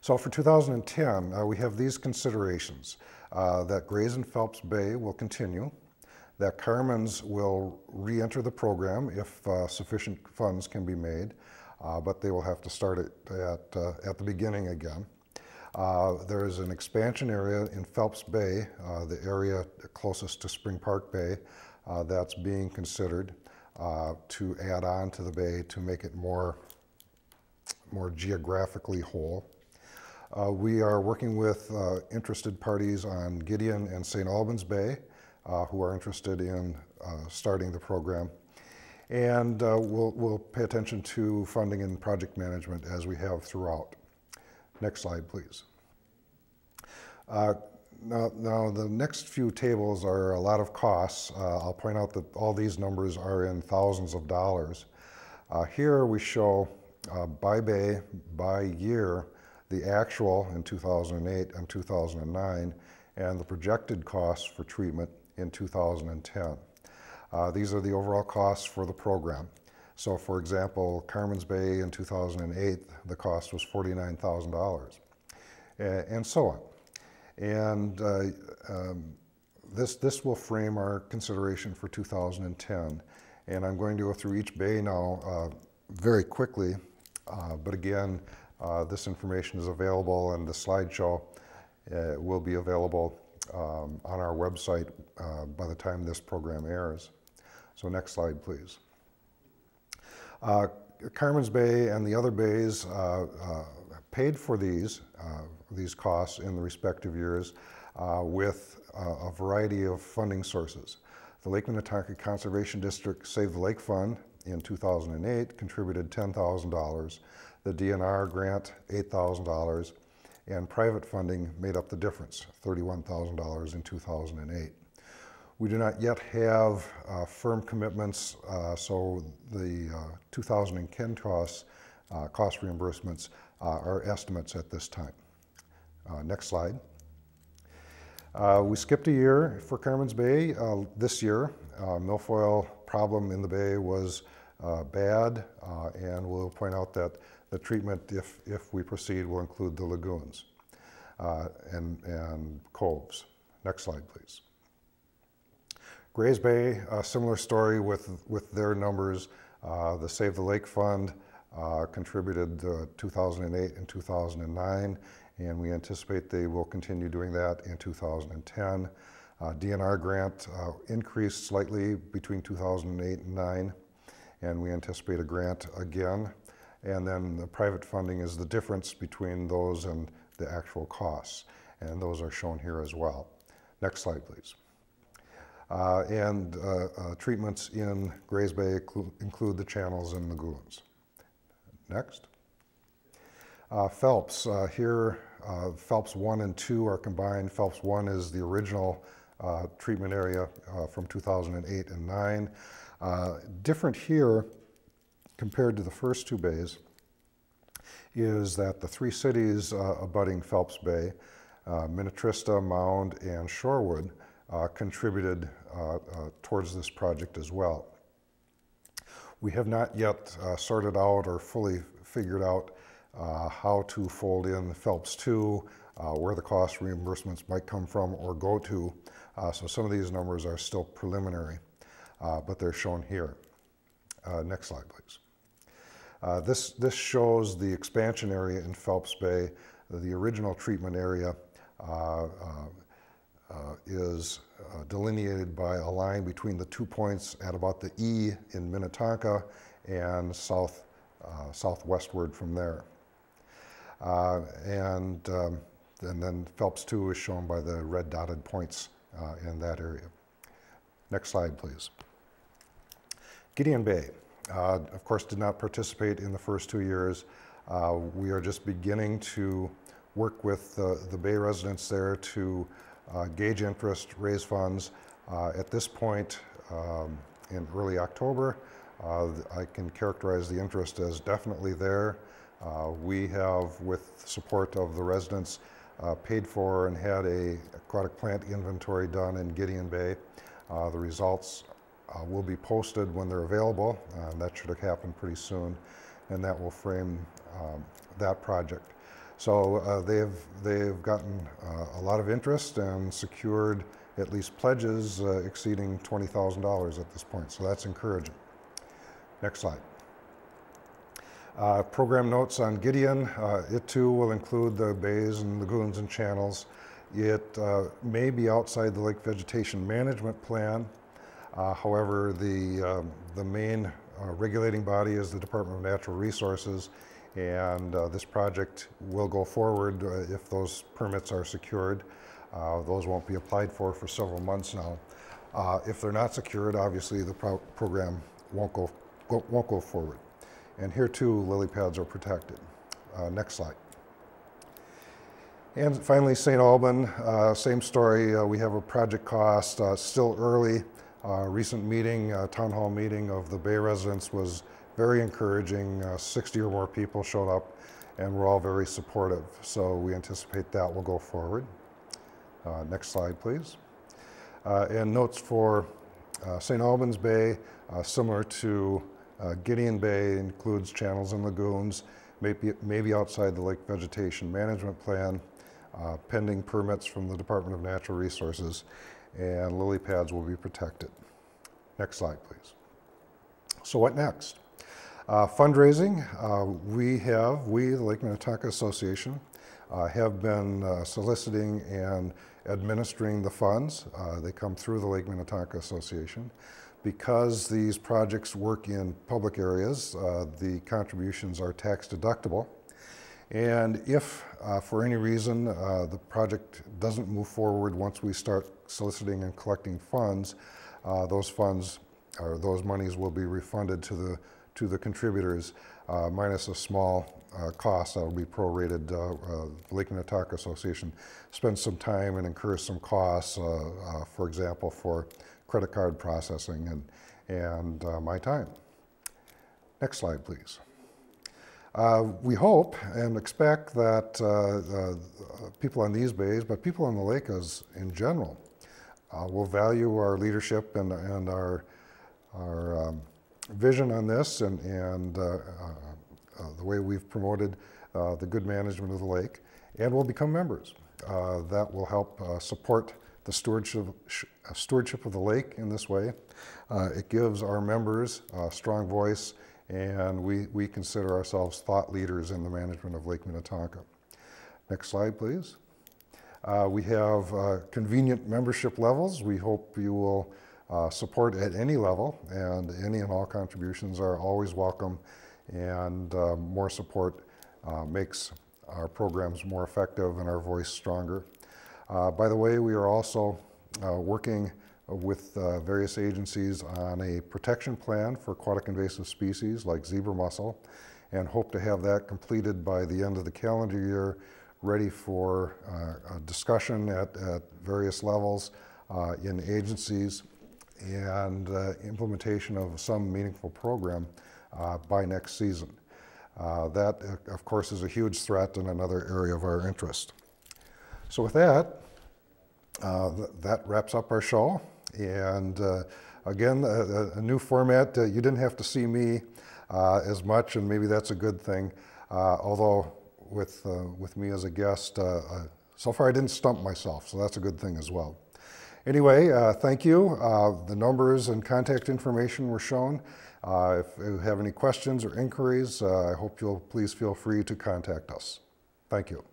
So for 2010, we have these considerations. That Grays and Phelps Bay will continue, that Carmen's will re-enter the program if sufficient funds can be made, but they will have to start it at the beginning again. There is an expansion area in Phelps Bay, the area closest to Spring Park Bay, that's being considered to add on to the bay to make it more geographically whole. We are working with interested parties on Gideon and St. Albans Bay who are interested in starting the program. And we'll pay attention to funding and project management as we have throughout. Next slide, please. Now the next few tables are a lot of costs. I'll point out that all these numbers are in thousands of dollars. Here we show by bay, by year, the actual in 2008 and 2009, and the projected costs for treatment in 2010. These are the overall costs for the program. So for example, Carmen's Bay in 2008, the cost was $49,000, and so on. And this will frame our consideration for 2010. And I'm going to go through each bay now very quickly, but again, this information is available, and the slideshow will be available on our website by the time this program airs. So next slide, please. Carmen's Bay and the other bays paid for these costs in the respective years with a variety of funding sources. The Lake Minnetonka Conservation District Save the Lake Fund in 2008 contributed $10,000. The DNR grant, $8,000, and private funding made up the difference, $31,000 in 2008. We do not yet have firm commitments, so the 2010 cost reimbursements are estimates at this time. Next slide. We skipped a year for Carmen's Bay this year. Milfoil problem in the bay was bad, and we'll point out that the treatment, if we proceed, will include the lagoons and coves. Next slide, please. Grays Bay, a similar story with their numbers. The Save the Lake Fund contributed 2008 and 2009, and we anticipate they will continue doing that in 2010. DNR grant increased slightly between 2008 and 2009, and we anticipate a grant again. And then the private funding is the difference between those and the actual costs, and those are shown here as well. Next slide, please. Treatments in Grays Bay include the channels and lagoons. Next. Phelps, here Phelps 1 and 2 are combined. Phelps 1 is the original treatment area from 2008 and 9. Different here compared to the first two bays is that the three cities abutting Phelps Bay, Minnetonka, Mound, and Shorewood, contributed towards this project as well. We have not yet sorted out or fully figured out how to fold in Phelps 2, where the cost reimbursements might come from or go to. So some of these numbers are still preliminary, but they're shown here. Next slide, please. This shows the expansion area in Phelps Bay. The original treatment area is delineated by a line between the 2 points at about the E in Minnetonka and southwestward from there. And then Phelps 2 is shown by the red dotted points in that area. Next slide, please. Gideon Bay, of course, did not participate in the first 2 years. We are just beginning to work with the Bay residents there to gauge interest, raise funds. At this point, in early October, I can characterize the interest as definitely there. We have, with support of the residents, paid for and had a aquatic plant inventory done in Gideon Bay. The results will be posted when they're available. That should happen pretty soon, and that will frame that project. So they've gotten a lot of interest and secured at least pledges exceeding $20,000 at this point. So that's encouraging. Next slide. Program notes on Gideon. It too will include the bays and lagoons and channels. It may be outside the lake vegetation management plan. However, the main regulating body is the Department of Natural Resources, and this project will go forward if those permits are secured. Those won't be applied for several months now. If they're not secured, obviously the program won't go forward. And here too, lily pads are protected. Next slide. And finally, St. Alban, same story. We have a project cost, still early. Recent meeting, town hall meeting of the Bay residents was very encouraging. 60 or more people showed up and we're all very supportive. So we anticipate that will go forward. Next slide, please. And notes for St. Albans Bay, similar to Gideon Bay, includes channels and lagoons, maybe outside the lake vegetation management plan, pending permits from the Department of Natural Resources, and lily pads will be protected. Next slide, please. So what next? Fundraising. We, the Lake Minnetonka Association, have been soliciting and administering the funds. They come through the Lake Minnetonka Association. Because these projects work in public areas, the contributions are tax deductible. And if, for any reason, the project doesn't move forward once we start soliciting and collecting funds, those funds, or those monies, will be refunded to the contributors, minus a small cost that will be prorated. The Lake Minnetonka Association spends some time and incurs some costs, for example, for credit card processing and my time. Next slide, please. We hope and expect that people on these bays, but people on the lake in general, will value our leadership and our vision on this and the way we've promoted the good management of the lake, and will become members. That will help support the stewardship of the lake in this way. It gives our members a strong voice, and we consider ourselves thought leaders in the management of Lake Minnetonka. Next slide, please. We have convenient membership levels. We hope you will support at any level, and any and all contributions are always welcome, and more support makes our programs more effective and our voice stronger. By the way, we are also working with various agencies on a protection plan for aquatic invasive species like zebra mussel, and hope to have that completed by the end of the calendar year, ready for a discussion at various levels in agencies, and implementation of some meaningful program by next season. That, of course, is a huge threat and another area of our interest. So with that, that wraps up our show. And again, a new format. You didn't have to see me as much, and maybe that's a good thing. Although with me as a guest, so far I didn't stump myself, so that's a good thing as well. Anyway, thank you. The numbers and contact information were shown. If you have any questions or inquiries, I hope you'll please feel free to contact us. Thank you.